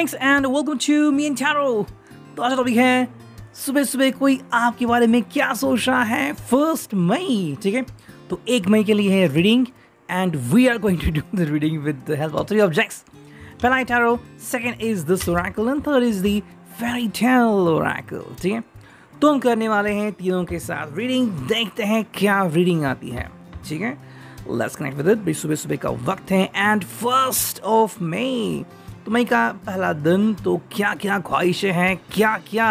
Thanks and welcome to me and tarot. तो आज का टॉपिक है सुबह सुबह कोई आपके बारे में क्या सोच रहा है। 1 मई, ठीक है। तो 1 मई के लिए है reading and we are going to do the reading with the help of 3 objects. पहला है tarot, second is this oracle and third is the fairy tale oracle, ठीक है। तो हम करने वाले हैं तीनों के साथ रीडिंग, देखते हैं क्या रीडिंग आती है, ठीक है। Let's connect with it. भाई सुबह सुबह का वक्त है एंड 1 मई, तो मई का पहला दिन। तो क्या क्या ख्वाहिशें हैं, क्या क्या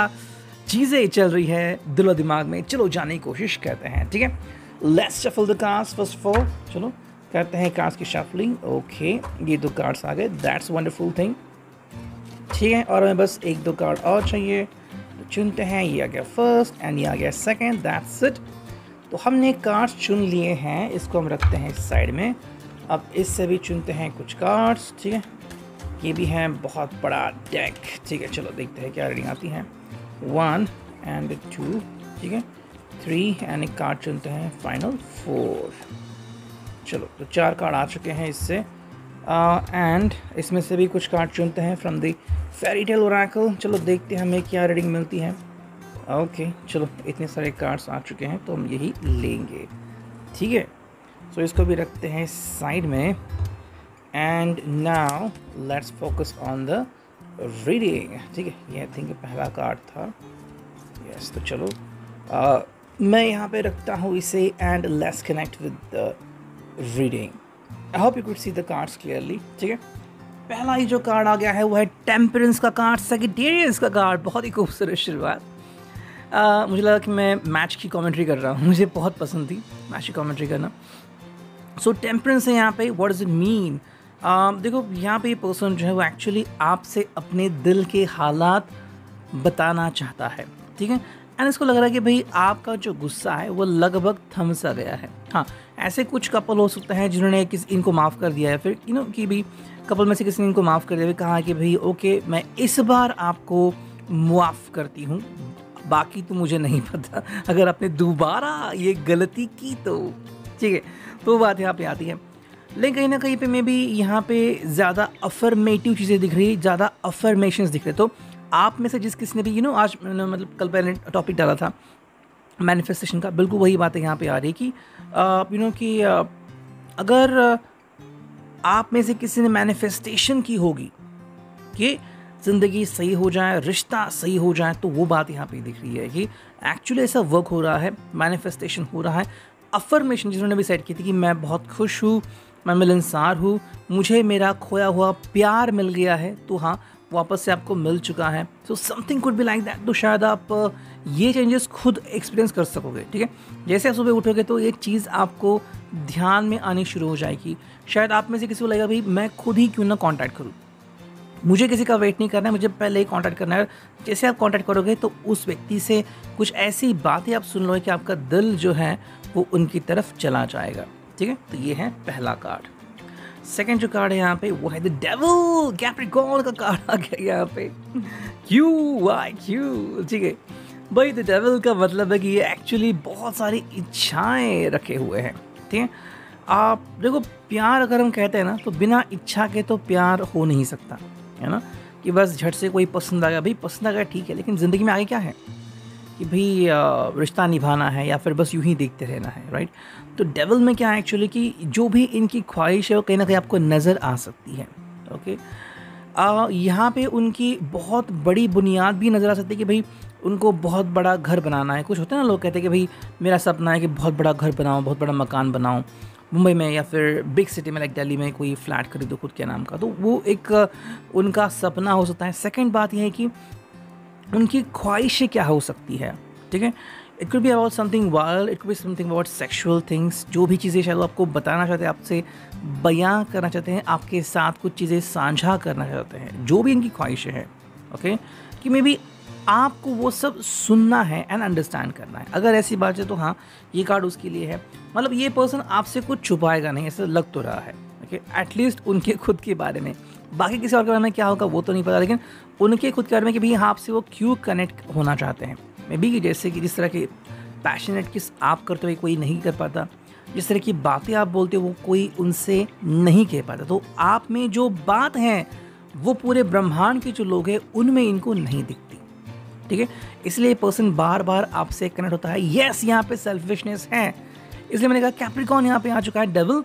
चीज़ें चल रही है दिलो दिमाग में, चलो जानने की कोशिश करते हैं, ठीक है। Let's shuffle the cards first of all. चलो करते हैं कार्ड्स की शफलिंग। ओके, ये 2 कार्ड्स आ गए, दैट्स वंडरफुल थिंग, ठीक है। और हमें बस 1-2 कार्ड और चाहिए, तो चुनते हैं। ये आ गया फर्स्ट एंड ये आ गया सेकेंड, दैट्स इट। तो हमने कार्ड्स चुन लिए हैं, इसको हम रखते हैं साइड में। अब इससे भी चुनते हैं कुछ कार्ड्स, ठीक है। ये भी है बहुत बड़ा डेक, ठीक है। चलो देखते हैं क्या रीडिंग आती है। 1 एंड 2, ठीक है। 3 एंड एक कार्ड चुनते हैं, फाइनल 4। चलो तो 4 कार्ड आ चुके हैं इससे, एंड इसमें से भी कुछ कार्ड चुनते हैं from the fairy tale Oracle. चलो देखते हैं हमें क्या रीडिंग मिलती है। ओके, चलो इतने सारे कार्ड्स आ चुके हैं तो हम यही लेंगे, ठीक है। सो इसको भी रखते हैं साइड में। And now let's focus on the reading, ठीक है। ये आई थिंक पहला कार्ड था, यस। तो चलो मैं यहाँ पे रखता हूँ इसे and let's connect with the reading. I hope you could see the cards clearly, ठीक है। पहला ही जो कार्ड आ गया है वो है टेम्परेंस का कार्ड, सेजिटेरियस का कार्ड। बहुत ही खूबसूरत शुरुआत। मुझे लगा कि मैं मैच की कमेंट्री कर रहा हूँ, मुझे बहुत पसंद थी मैच की कमेंट्री करना। सो टेम्परेंस है यहाँ पे, व्हाट डज इट मीन। देखो यहाँ पे ये पर्सन जो है वो एक्चुअली आपसे अपने दिल के हालात बताना चाहता है, ठीक है। एंड इसको लग रहा है कि भाई आपका जो गुस्सा है वो लगभग थम सा गया है। हाँ, ऐसे कुछ कपल हो सकते हैं जिन्होंने इनको माफ़ कर दिया है, फिर कि भाई कपल में से किसी ने इनको माफ़ कर दिया, फिर कहा कि भाई ओके मैं इस बार आपको माफ़ करती हूँ, बाकी तो मुझे नहीं पता, अगर आपने दोबारा ये गलती की तो, ठीक है। तो बात यहाँ पे आती है। लेकिन कहीं ना कहीं पे मैं भी यहाँ पे ज़्यादा अफर्मेटिव चीज़ें दिख रही, ज़्यादा अफर्मेशंस दिख रहे। तो आप में से जिस किसी ने भी आज मतलब कल पहले टॉपिक डाला था मैनिफेस्टेशन का, बिल्कुल वही बातें यहाँ पे आ रही कि कि अगर आप में से किसी ने मैनिफेस्टेशन की होगी कि ज़िंदगी सही हो जाए, रिश्ता सही हो जाए, तो वो बात यहाँ पे दिख रही है कि एक्चुअली ऐसा वर्क हो रहा है, मैनिफेस्टेशन हो रहा है। अफर्मेशन जिन्होंने भी सेट की थी कि मैं बहुत खुश हूँ, मैं मिलनसार हूँ, मुझे मेरा खोया हुआ प्यार मिल गया है, तो हाँ वापस से आपको मिल चुका है। So something could be like that. तो शायद आप ये चेंजेस खुद एक्सपीरियंस कर सकोगे, ठीक है। जैसे आप सुबह उठोगे तो ये चीज़ आपको ध्यान में आनी शुरू हो जाएगी। शायद आप में से किसी को लगेगा भाई मैं खुद ही क्यों ना कॉन्टैक्ट करूँ, मुझे किसी का वेट नहीं करना है, मुझे पहले ही कांटेक्ट करना है। जैसे आप कांटेक्ट करोगे तो उस व्यक्ति से कुछ ऐसी बातें आप सुन लोगे कि आपका दिल जो है वो उनकी तरफ चला जाएगा, ठीक है। तो ये है पहला कार्ड। सेकंड जो कार्ड है यहाँ पे वो है द डेविल, कैप्रिकॉर्न का कार्ड आ गया यहाँ पे। क्यों, ठीक है भाई। द डेविल का मतलब है कि ये एक्चुअली बहुत सारी इच्छाएं रखे हुए हैं, ठीक है। आप देखो प्यार अगर हम कहते हैं ना तो बिना इच्छा के तो प्यार हो नहीं सकता, है ना। कि बस झट से कोई पसंद आ गया, भाई पसंद आ गया ठीक है, लेकिन ज़िंदगी में आगे क्या है कि भाई रिश्ता निभाना है या फिर बस यूं ही देखते रहना है, राइट। तो डेविल में क्या है एक्चुअली कि जो भी इनकी ख्वाहिश है वो कहीं ना कहीं आपको नज़र आ सकती है, ओके। यहाँ पे उनकी बहुत बड़ी बुनियाद भी नज़र आ सकती है कि भाई उनको बहुत बड़ा घर बनाना है। कुछ होता है ना, लोग कहते हैं कि भाई मेरा सपना है कि बहुत बड़ा घर बनाऊँ, बहुत बड़ा मकान बनाऊँ मुंबई में, या फिर बिग सिटी में लाइक दिल्ली में कोई फ्लैट खरीदो खुद के नाम का। तो वो एक उनका सपना हो सकता है। सेकंड बात यह है कि उनकी ख्वाहिशें क्या हो सकती है, ठीक है। It could be about something wild, it could be something about sexual things. जो भी चीज़ें शायद आपको बताना चाहते हैं, आपसे बयां करना चाहते हैं, आपके साथ कुछ चीज़ें साझा करना चाहते हैं, जो भी इनकी ख्वाहिशें हैं, ओके। कि मे बी आपको वो सब सुनना है एंड अंडरस्टैंड करना है। अगर ऐसी बात है तो हाँ ये कार्ड उसके लिए है। मतलब ये पर्सन आपसे कुछ छुपाएगा नहीं, ऐसा लग तो रहा है, ओके। एटलीस्ट उनके खुद के बारे में, बाकी किसी और के बारे में क्या होगा वो तो नहीं पता, लेकिन उनके खुद के बारे में कि भाई आपसे वो क्यों कनेक्ट होना चाहते हैं। मे बी कि जैसे कि जिस तरह के पैशनेट किस आप करते हुए कोई नहीं कर पाता, जिस तरह की बातें आप बोलते हो वो कोई उनसे नहीं कह पाता। तो आप में जो बात है वो पूरे ब्रह्मांड के जो लोग हैं उनमें इनको नहीं दिखती, ठीक है। इसलिए पर्सन बार बार आपसे कनेक्ट होता है। यस, यहाँ पे सेल्फिशनेस है, इसलिए मैंने कहा कैप्रिकॉर्न यहाँ पे आ चुका है डेविल,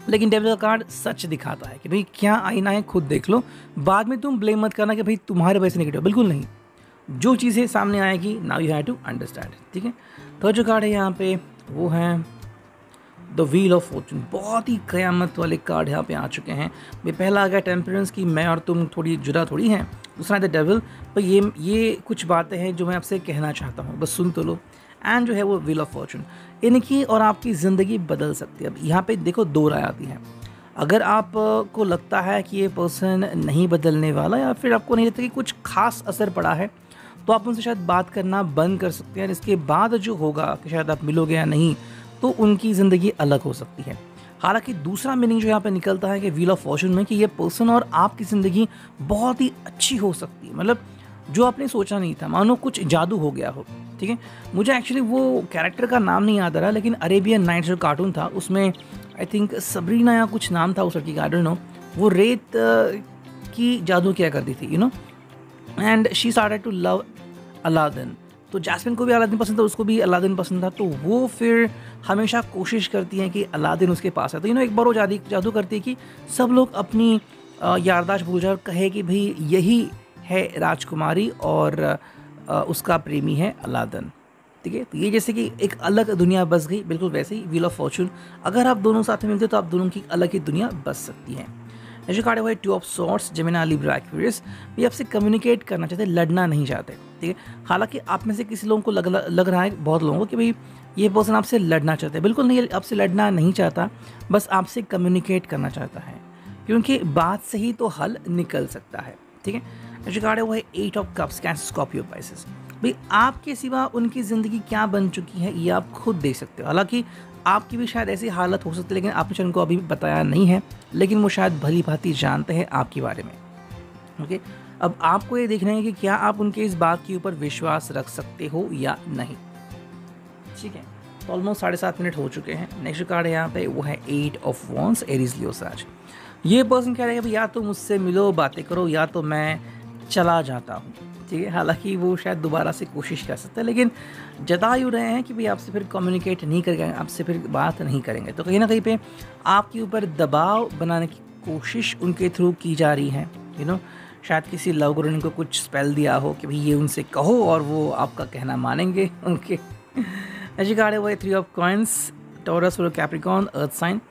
लेकिन डेविल का कार्ड सच दिखाता है कि भाई क्या आईना है खुद देख लो, बाद में तुम ब्लेम मत करना कि भाई तुम्हारे वजह से नेगेटिव, बिल्कुल नहीं। जो चीज़ें सामने आएगी now you have to understand, ठीक है। तो जो कार्ड है यहाँ पे वो है द व्हील ऑफ फॉर्चून। बहुत ही क़यामत वाले कार्ड यहाँ पे आ चुके हैं भाई। पहला आ गया टेम्परेंस की मैं और तुम थोड़ी जुदा थोड़ी हैं, दूसरा द डेविल। पर ये कुछ बातें हैं जो मैं आपसे कहना चाहता हूँ, बस सुन तो लो। एंड जो है वो व्हील ऑफ फॉर्चून, इनकी और आपकी ज़िंदगी बदल सकती है। अब यहाँ पे देखो दो राय आती हैं। अगर आप को लगता है कि ये पर्सन नहीं बदलने वाला या फिर आपको नहीं लगता कि कुछ खास असर पड़ा है, तो आप उनसे शायद बात करना बंद कर सकते हैं। इसके बाद जो होगा कि शायद आप मिलोगे या नहीं, तो उनकी ज़िंदगी अलग हो सकती है। हालांकि दूसरा मीनिंग जो यहाँ पे निकलता है कि व्हील ऑफ फॉर्चून में कि ये पर्सन और आपकी ज़िंदगी बहुत ही अच्छी हो सकती है। मतलब जो आपने सोचा नहीं था, मानो कुछ जादू हो गया हो, ठीक है। मुझे एक्चुअली वो कैरेक्टर का नाम नहीं याद आ रहा, लेकिन अरेबियन नाइट्स जो कार्टून था उसमें आई थिंक सबरीना या कुछ नाम था उस लड़की का, आई डोंट नो। वो रेत की जादू क्या करती थी, you know, and she started to love Aladdin. तो जैस्मिन को भी अलादीन पसंद था, उसको भी अलादीन पसंद था। तो वो फिर हमेशा कोशिश करती हैं कि अलादीन उसके पास है। तो एक बार वो जादू करती है कि सब लोग अपनी याददाश्त भूल जाए और कहे कि भाई यही है राजकुमारी और उसका प्रेमी है अलादीन, ठीक है। तो ये जैसे कि एक अलग दुनिया बस गई, बिल्कुल वैसे ही व्हील ऑफ फॉर्चून। अगर आप दोनों साथ में मिलते तो आप दोनों की अलग ही दुनिया बस सकती है। जो कार्ड हुआ है two of swords, Gemini, Libra, Aquarius. ये आपसे कम्युनिकेट करना चाहते, लड़ना नहीं चाहते, ठीक है। हालांकि आप में से किसी लोगों को लग रहा है, बहुत लोगों को, कि भाई ये पर्सन आपसे लड़ना चाहते हैं। बिल्कुल नहीं, आपसे लड़ना नहीं चाहता, बस आपसे कम्युनिकेट करना चाहता है, क्योंकि बात से ही तो हल निकल सकता है, ठीक है। जो कार्ड है वो है eight of cups, cancer, Scorpio, Pisces. भाई आपके सिवा उनकी ज़िंदगी क्या बन चुकी है ये आप खुद देख सकते हो। हालांकि आपकी भी शायद ऐसी हालत हो सकती है, लेकिन आपने उनको अभी बताया नहीं है, लेकिन वो शायद भली भांति जानते हैं आपके बारे में, ओके। अब आपको ये देखना है कि क्या आप उनके इस बात के ऊपर विश्वास रख सकते हो या नहीं, ठीक है। तो ऑलमोस्ट 7.5 मिनट हो चुके हैं। नेक्स्ट कार्ड है यहाँ पे वो है एट ऑफ वॉन्ड्स, एरीज, लियो, साज। ये पर्सन कह रहे हैं या तो मुझसे मिलो, बातें करो, या तो मैं चला जाता हूँ, ठीक है। हालांकि वो शायद दोबारा से कोशिश कर सकते हैं, लेकिन जता यूँ रहे हैं कि भाई आपसे फिर कम्युनिकेट नहीं करेंगे, आपसे फिर बात नहीं करेंगे। तो कहीं ना कहीं पे आपके ऊपर दबाव बनाने की कोशिश उनके थ्रू की जा रही है, यू नो। शायद किसी लव गुरु ने उनको कुछ स्पेल दिया हो कि भाई ये उनसे कहो और वो आपका कहना मानेंगे, उनके। ऐसी कार्ड है वो है 3 ऑफ कॉइंस, टॉरस और कैप्रिकॉर्न, अर्थ साइन,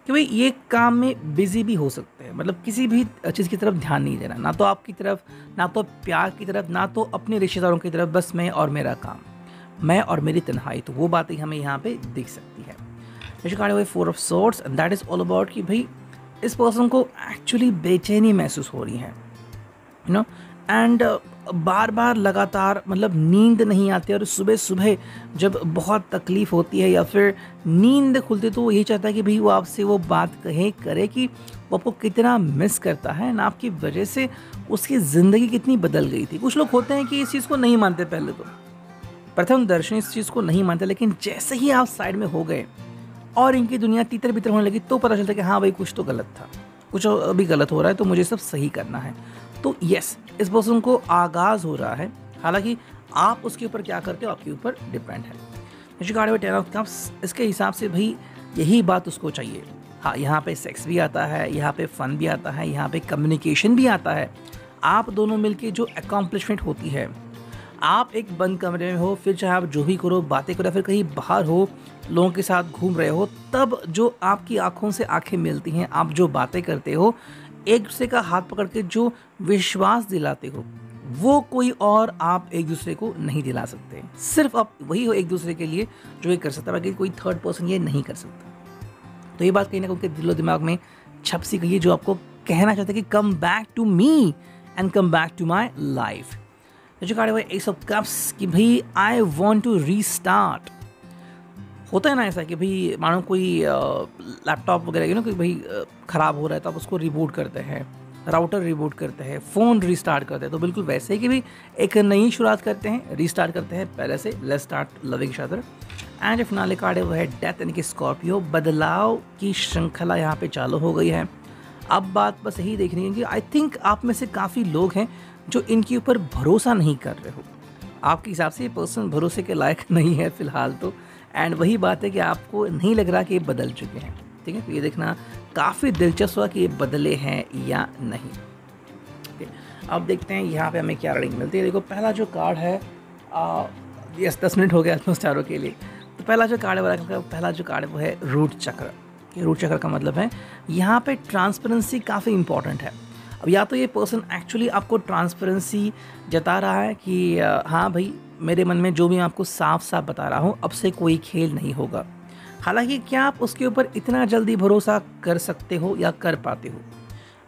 कि भाई ये काम में बिजी भी हो सकते हैं। मतलब किसी भी चीज़ की तरफ ध्यान नहीं देना, ना तो आपकी तरफ, ना तो प्यार की तरफ, ना तो अपने रिश्तेदारों की तरफ, बस मैं और मेरा काम, मैं और मेरी तन्हाई। तो वो बातें हमें यहाँ पे दिख सकती है। जैसे कार्ड हुए 4 of swords, and that is all about कि भाई इस पर्सन को एक्चुअली बेचैनी महसूस हो रही है, यू नो, एंड बार बार लगातार मतलब नींद नहीं आती, और सुबह सुबह जब बहुत तकलीफ़ होती है या फिर नींद खुलती तो वो यही चाहता है कि भाई वो आपसे वो बात करे कि वो आपको कितना मिस करता है, ना आपकी वजह से उसकी ज़िंदगी कितनी बदल गई थी। कुछ लोग होते हैं कि इस चीज़ को नहीं मानते, पहले तो प्रथम दर्शन इस चीज़ को नहीं मानते, लेकिन जैसे ही आप साइड में हो गए और इनकी दुनिया तितर बितर होने लगी तो पता चलता है कि हाँ भाई कुछ तो गलत था, कुछ अभी गलत हो रहा है, तो मुझे सब सही करना है। तो यस, इस पर्सन को आगाज़ हो रहा है, हालांकि आप उसके ऊपर क्या करते हो आपके ऊपर डिपेंड है। जैसे कार्ड में 10 ऑफ कप्स, इसके हिसाब से भाई यही बात उसको चाहिए। हाँ, यहाँ पे सेक्स भी आता है, यहाँ पे फन भी आता है, यहाँ पे कम्युनिकेशन भी आता है। आप दोनों मिलके जो अकॉम्प्लिशमेंट होती है, आप एक बंद कमरे में हो, फिर चाहे आप जो भी करो, बातें करो, फिर कहीं बाहर हो, लोगों के साथ घूम रहे हो, तब जो आपकी आंखों से आंखें मिलती हैं, आप जो बातें करते हो, एक दूसरे का हाथ पकड़ के जो विश्वास दिलाते हो, वो कोई और आप एक दूसरे को नहीं दिला सकते। सिर्फ आप वही हो एक दूसरे के लिए जो ये कर सकता है, बाकी कोई थर्ड पर्सन ये नहीं कर सकता। तो ये बात कहीं ना कहीं उनके दिलो दिमाग में छप सी गई है, जो आपको कहना चाहते हैं कि come back to me and come back to my life. जो कार्ड है एस ऑफ कप्स कि भाई आई वॉन्ट टू रीस्टार्ट। होता है ना ऐसा कि भाई मानो कोई लैपटॉप वगैरह यू नो कि भाई ख़राब हो रहा है तो आप उसको रिबूट करते हैं, राउटर रिबूट करते हैं, फ़ोन रीस्टार्ट करते हैं। तो बिल्कुल वैसे ही कि भाई एक नई शुरुआत करते हैं, रीस्टार्ट करते हैं पहले से, let's start loving each other. And जो फिनाले कार्ड है वो है डेथ यानी कि स्कॉर्पियो। बदलाव की श्रृंखला यहाँ पे चालू हो गई है। अब बात बस यही देखनी है कि आई थिंक आप में से काफ़ी लोग हैं जो इनके ऊपर भरोसा नहीं कर रहे हो। आपके हिसाब से ये पर्सन भरोसे के लायक नहीं है फ़िलहाल तो, एंड वही बात है कि आपको नहीं लग रहा कि ये बदल चुके हैं। ठीक है, तो ये देखना काफ़ी दिलचस्प हुआ कि ये बदले हैं या नहीं। अब देखते हैं यहाँ पे हमें क्या रीडिंग मिलती है। देखो पहला जो कार्ड है, यस 10 मिनट हो गया चारों के लिए। तो पहला जो कार्ड है, पहला जो कार्ड है वो है रूट चक्र। रूट चक्र का मतलब है यहाँ पे ट्रांसपेरेंसी काफ़ी इंपॉर्टेंट है। अब या तो ये पर्सन एक्चुअली आपको ट्रांसपेरेंसी जता रहा है कि हाँ भाई मेरे मन में जो भी मैं आपको साफ साफ बता रहा हूँ अब से कोई खेल नहीं होगा। हालांकि क्या आप उसके ऊपर इतना जल्दी भरोसा कर सकते हो या कर पाते हो?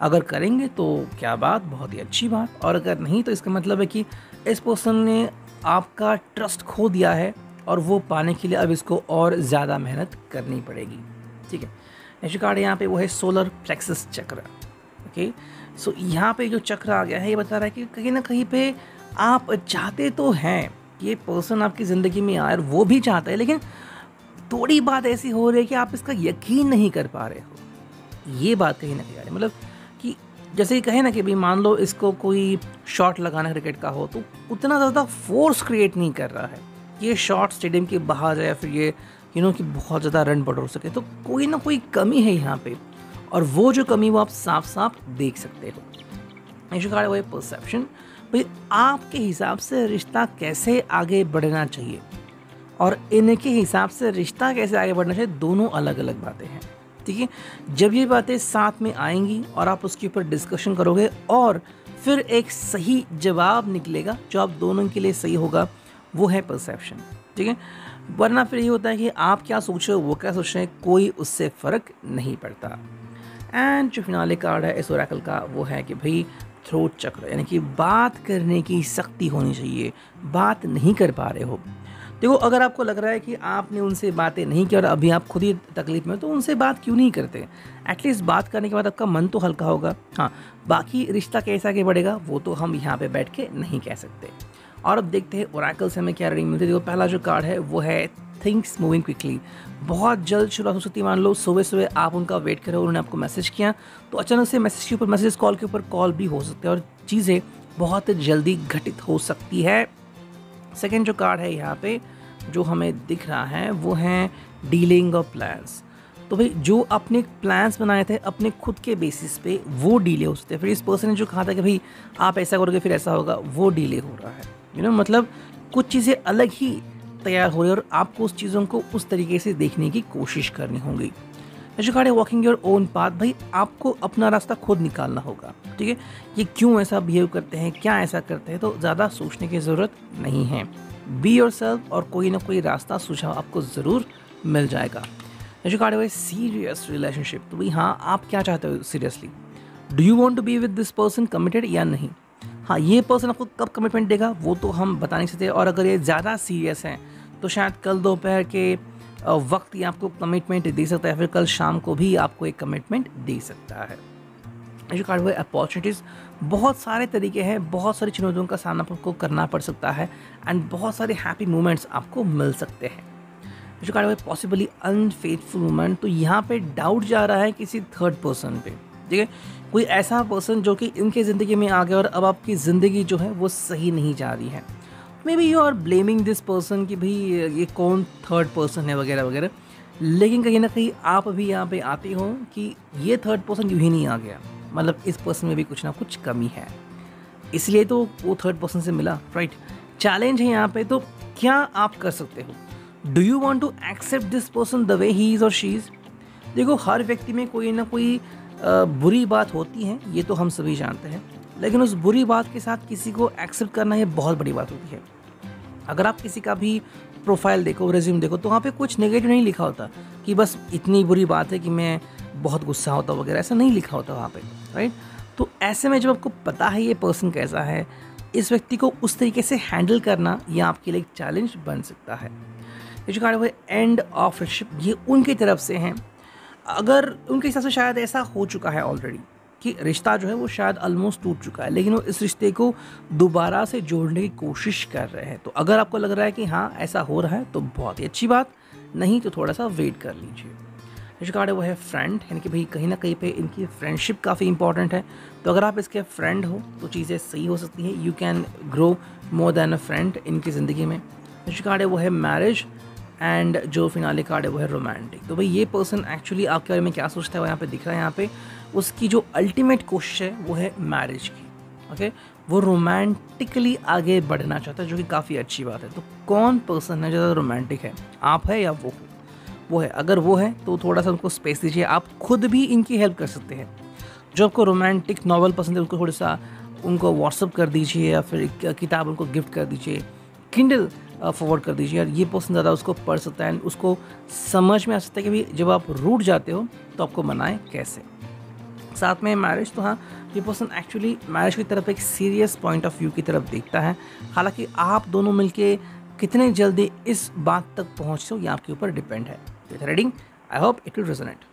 अगर करेंगे तो क्या बात, बहुत ही अच्छी बात, और अगर नहीं तो इसका मतलब है कि इस पर्सन ने आपका ट्रस्ट खो दिया है और वो पाने के लिए अब इसको और ज़्यादा मेहनत करनी पड़ेगी। ठीक है, नेक्स्ट कार्ड यहाँ पे वो है सोलर प्लेक्सस चक्र। ओके, सो यहाँ पे जो चक्र आ गया है ये बता रहा है कि कहीं ना कहीं पे आप चाहते तो हैं ये पर्सन आपकी ज़िंदगी में आए, और वो भी चाहता है, लेकिन थोड़ी बात ऐसी हो रही है कि आप इसका यकीन नहीं कर पा रहे हो। ये बात कहीं ना कहीं आ रही है, मतलब कि जैसे ही कहे ना कि भाई मान लो इसको कोई शॉट लगाना क्रिकेट का हो तो उतना ज़्यादा फोर्स क्रिएट नहीं कर रहा है ये शॉट स्टेडियम के बाहर जाए, फिर ये कि बहुत ज़्यादा रन बटोर सके। तो कोई ना कोई कमी है यहाँ पे, और वो जो कमी वो आप साफ साफ देख सकते हो। नेक्स्ट कार्ड है वो परसेप्शन। भाई आपके हिसाब से रिश्ता कैसे आगे बढ़ना चाहिए और इनके हिसाब से रिश्ता कैसे आगे बढ़ना चाहिए, दोनों अलग अलग बातें हैं। ठीक है, जब ये बातें साथ में आएंगी और आप उसके ऊपर डिस्कशन करोगे और फिर एक सही जवाब निकलेगा जो आप दोनों के लिए सही होगा, वो है परसेप्शन। ठीक है, वरना फिर ये होता है कि आप क्या सोच रहे हो वो क्या सोच रहे हैं, कोई उससे फ़र्क नहीं पड़ता। एंड जो फिनाले कार्ड है इस ओरेकल का वो है कि भाई थ्रोट चक्र, यानी कि बात करने की शक्ति होनी चाहिए, बात नहीं कर पा रहे हो। देखो अगर आपको लग रहा है कि आपने उनसे बातें नहीं की और अभी आप खुद ही तकलीफ में हो तो उनसे बात क्यों नहीं करते? एटलीस्ट बात करने के बाद आपका मन तो हल्का होगा। हाँ, बाकी रिश्ता कैसा आगे बढ़ेगा वो तो हम यहाँ पे बैठ के नहीं कह सकते। और अब देखते हैं ओरेकल से हमें क्या रीडिंग मिलती है। देखो पहला जो कार्ड है वो है थिंग्स मूविंग क्विकली। बहुत जल्द शुरुआत हो सकती है। मान लो सुबह सुबह आप उनका वेट करो, उन्होंने आपको मैसेज किया तो अचानक से मैसेज के ऊपर मैसेज, कॉल के ऊपर कॉल भी हो सकते हैं और चीज़ें बहुत जल्दी घटित हो सकती है। सेकेंड जो कार्ड है यहाँ पे जो हमें दिख रहा है वो है डीलिंग ऑफ प्लान्स। तो भाई जो अपने प्लान्स बनाए थे अपने खुद के बेसिस पे वो डीले हो सकते हैं। फिर इस पर्सन ने जो कहा था कि भाई आप ऐसा करोगे फिर ऐसा होगा, वो डीले हो रहा है। मतलब कुछ चीज़ें अलग ही तैयार हो रही है और आपको उस चीज़ों को उस तरीके से देखने की कोशिश करनी होगी। जो कार्ड है वॉकिंग योर ओन पाथ। भाई आपको अपना रास्ता खुद निकालना होगा। ठीक है, ये क्यों ऐसा बिहेव करते हैं, क्या ऐसा करते हैं, तो ज़्यादा सोचने की ज़रूरत नहीं है। बी योरसेल्फ और कोई ना कोई रास्ता सुझाव आपको ज़रूर मिल जाएगा। जो कार्ड है सीरियस रिलेशनशिप। तो भाई हाँ, आप क्या चाहते हो seriously? Do you want to be with this person committed या नहीं? हाँ, ये पर्सन आपको कब कमिटमेंट देगा वो तो हम बता नहीं सकते, और अगर ये ज़्यादा सीरियस हैं तो शायद कल दोपहर के वक्त ही आपको कमिटमेंट दे सकता है, फिर कल शाम को भी आपको एक कमिटमेंट दे सकता है। जो कार्ड हुआ अपॉर्चुनिटीज़। बहुत सारे तरीके हैं, बहुत सारी चुनौतियों का सामना आपको करना पड़ सकता है एंड बहुत सारे हैप्पी मोमेंट्स आपको मिल सकते हैं। जो कार्ड हुआ पॉसिबली अनफेथफुल मोमेंट। तो यहाँ पे डाउट जा रहा है किसी थर्ड पर्सन पे। ठीक है, कोई ऐसा पर्सन जो कि इनके ज़िंदगी में आ गया और अब आपकी ज़िंदगी जो है वो सही नहीं जा रही है। Maybe you are blaming this person कि भाई ये कौन थर्ड पर्सन है वगैरह वगैरह, लेकिन कहीं ना कहीं आप अभी यहाँ पे आते हो कि ये थर्ड पर्सन यूँ ही नहीं आ गया, मतलब इस पर्सन में भी कुछ ना कुछ कमी है, इसलिए तो वो थर्ड पर्सन से मिला। राइट, चैलेंज है यहाँ पे। तो क्या आप कर सकते हो? Do you want to accept this person the way he is और शी इज़? देखो हर व्यक्ति में कोई ना कोई बुरी बात होती है, ये तो हम सभी जानते हैं, लेकिन उस बुरी बात के साथ किसी को एक्सेप्ट करना ये बहुत बड़ी बात होती है। अगर आप किसी का भी प्रोफाइल देखो, रेज्यूम देखो, तो वहाँ पे कुछ नेगेटिव नहीं लिखा होता कि बस इतनी बुरी बात है कि मैं बहुत गुस्सा होता वगैरह, ऐसा नहीं लिखा होता वहाँ पे। राइट, तो ऐसे में जब आपको पता है ये पर्सन कैसा है, इस व्यक्ति को उस तरीके से हैंडल करना ये आपके लिए एक चैलेंज बन सकता है। ये जो कार्ड हुआ एंड ऑफ फ्रेंडशिप, ये उनकी तरफ से हैं। अगर उनके हिसाब से शायद ऐसा हो चुका है ऑलरेडी कि रिश्ता जो है वो शायद ऑलमोस्ट टूट चुका है, लेकिन वो इस रिश्ते को दोबारा से जोड़ने की कोशिश कर रहे हैं। तो अगर आपको लग रहा है कि हाँ ऐसा हो रहा है तो बहुत ही अच्छी बात, नहीं तो थोड़ा सा वेट कर लीजिए। नेक्स्ट कार्ड है वो है फ्रेंड, यानी कि भाई कहीं ना कहीं पे इनकी फ्रेंडशिप काफ़ी इंपॉर्टेंट है। तो अगर आप इसके फ्रेंड हो तो चीज़ें सही हो सकती हैं, you can grow more than a friend इनकी ज़िंदगी में। नेक्स्ट कार्ड है वो है मैरिज, एंड जो फिनाले कार्ड है वो है रोमांटिक। तो भाई ये पर्सन एक्चुअली आपके बारे में क्या सोचता है वो यहाँ पे दिख रहा है। यहाँ पे उसकी जो अल्टीमेट कोशिश है वो है मैरिज की, ओके। वो रोमांटिकली आगे बढ़ना चाहता है, जो कि काफ़ी अच्छी बात है। तो कौन पर्सन है ज़्यादा रोमांटिक है, आप है या वो है? अगर वो है तो थोड़ा सा उनको स्पेस दीजिए, आप खुद भी इनकी हेल्प कर सकते हैं। जो आपको रोमांटिक नॉवल पसंद है उनको थोड़ा सा उनको व्हाट्सअप कर दीजिए, या फिर किताब उनको गिफ्ट कर दीजिए, किंडल फॉरवर्ड कर दीजिए, और ये पर्सन ज़्यादा उसको पढ़ सकता है, उसको समझ में आ सकता है कि भाई जब आप रूठ जाते हो तो आपको मनाएं कैसे। साथ में मैरिज, तो हाँ ये पर्सन एक्चुअली मैरिज की तरफ एक सीरियस पॉइंट ऑफ व्यू की तरफ देखता है। हालांकि आप दोनों मिलके कितने जल्दी इस बात तक पहुँचते हो ये आपके ऊपर डिपेंड है। Reading, I hope it will resonate.